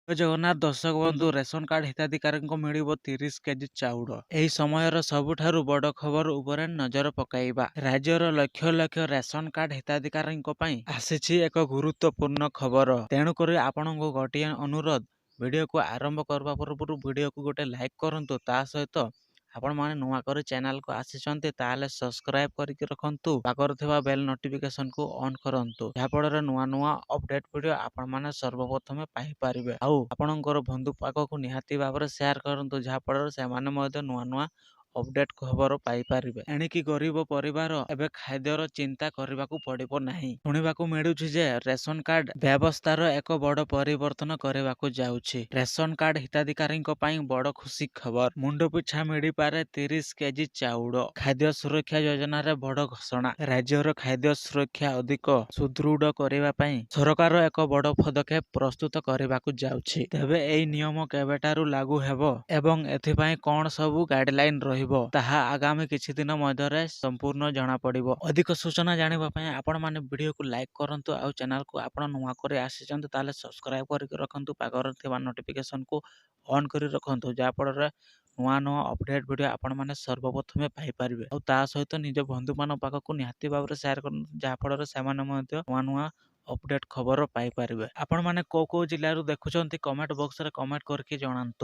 ଜୟ ଜଗନ୍ନାଥ ଦର୍ଶକ ବନ୍ଧୁ, ration card ହିତାଧିକାରୀଙ୍କୁ ମିଳିବ 30 କେଜି ଚାଉଳ। ଏହି ସମୟର ସବୁଠାରୁ ବଡ଼ ଖବର ଉପରେ ନଜର ପକାଇବା। ରାଜ୍ୟର ଲକ୍ଷ ଲକ୍ଷ ରେସନ କାର୍ଡ ହିତାଧିକାରୀଙ୍କ ପାଇଁ ଆସିଛି ଏକ ଗୁରୁତ୍ୱପୂର୍ଣ୍ଣ ଖବର। ତେଣୁକରି ଆପଣଙ୍କୁ ଗୋଟିଏ ଅନୁରୋଧ, ଭିଡ଼ିଓକୁ ଆରମ୍ଭ କରିବା ପୂର୍ବରୁ ଭିଡ଼ିଓକୁ ଗୋଟେ ଲାଇକ୍ କରନ୍ତୁ। ତା ସହିତ ଆପଣମାନେ ନୂଆ କରି ଚ୍ୟାନେଲକୁ ଆସିଛନ୍ତି ତାହେଲେ ସବସ୍କ୍ରାଇବ କରିକି ରଖନ୍ତୁ। ପାଖରେ ଥିବା ବେଲ୍ ନୋଟିଫିକେସନକୁ ଅନ୍ କରନ୍ତୁ, ଯାହାଫଳରେ ନୂଆ ନୂଆ ଅପଡେଟ ଭିଡ଼ିଓ ଆପଣମାନେ ସର୍ବପ୍ରଥମେ ପାଇପାରିବେ। ଆଉ ଆପଣଙ୍କର ବନ୍ଧୁ ପାଖକୁ ନିହାତି ଭାବରେ ସେୟାର କରନ୍ତୁ, ଯାହାଫଳରେ ସେମାନେ ମଧ୍ୟ ନୂଆ ନୂଆ ଅପଡେଟ ଖବର ପାଇପାରିବେ। ଏଣିକି ଗରିବ ପରିବାର ଏବେ ଖାଦ୍ୟର ଚିନ୍ତା କରିବାକୁ ପଡ଼ିବ ନାହିଁ। ଶୁଣିବାକୁ ମିଳୁଛି ଯେ ରେସନ କାର୍ଡ ବ୍ୟବସ୍ଥାର ଏକ ବଡ଼ ପରିବର୍ତ୍ତନ କରିବାକୁ ଯାଉଛି। ରେସନ କାର୍ଡ ହିତାଧିକାରୀଙ୍କ ପାଇଁ ବଡ଼ ଖୁସି ଖବର। ମୁଣ୍ଡ ପିଛା ମିଳିପାରେ 30 କେଜି ଚାଉଳ। ଖାଦ୍ୟ ସୁରକ୍ଷା ଯୋଜନାରେ ବଡ଼ ଘୋଷଣା। ରାଜ୍ୟର ଖାଦ୍ୟ ସୁରକ୍ଷା ଅଧିକ ସୁଦୃଢ଼ କରିବା ପାଇଁ ସରକାର ଏକ ବଡ଼ ପଦକ୍ଷେପ ପ୍ରସ୍ତୁତ କରିବାକୁ ଯାଉଛି। ତେବେ ଏହି ନିୟମ କେବେଠାରୁ ଲାଗୁ ହେବ ଏବଂ ଏଥିପାଇଁ କଣ ସବୁ ଗାଇଡଲାଇନ ରହିବ, ତାହା ଆଗାମୀ କିଛି ଦିନ ମଧ୍ୟରେ ସମ୍ପୂର୍ଣ୍ଣ ଜଣାପଡ଼ିବ। ଅଧିକ ସୂଚନା ଜାଣିବା ପାଇଁ ଆପଣମାନେ ଭିଡ଼ିଓକୁ ଲାଇକ୍ କରନ୍ତୁ। ଆଉ ଚ୍ୟାନେଲକୁ ଆପଣ ନୂଆ କରି ଆସିଛନ୍ତି ତାହେଲେ ସବସ୍କ୍ରାଇବ କରିକି ରଖନ୍ତୁ। ପାଖରେ ଥିବା ନୋଟିଫିକେସନକୁ ଅନ୍ କରି ରଖନ୍ତୁ, ଯାହାଫଳରେ ନୂଆ ନୂଆ ଅପଡେଟ ଭିଡ଼ିଓ ଆପଣମାନେ ସର୍ବପ୍ରଥମେ ପାଇପାରିବେ। ଆଉ ତା ସହିତ ନିଜ ବନ୍ଧୁମାନଙ୍କ ପାଖକୁ ନିହାତି ଭାବରେ ସେୟାର କରନ୍ତୁ, ଯାହାଫଳରେ ସେମାନେ ମଧ୍ୟ ନୂଆ ନୂଆ ଅପଡେଟ ଖବର ପାଇପାରିବେ। ଆପଣମାନେ କୋଉ କୋଉ ଜିଲ୍ଲାରୁ ଦେଖୁଛନ୍ତି କମେଣ୍ଟ ବକ୍ସରେ କମେଣ୍ଟ କରିକି ଜଣାନ୍ତୁ।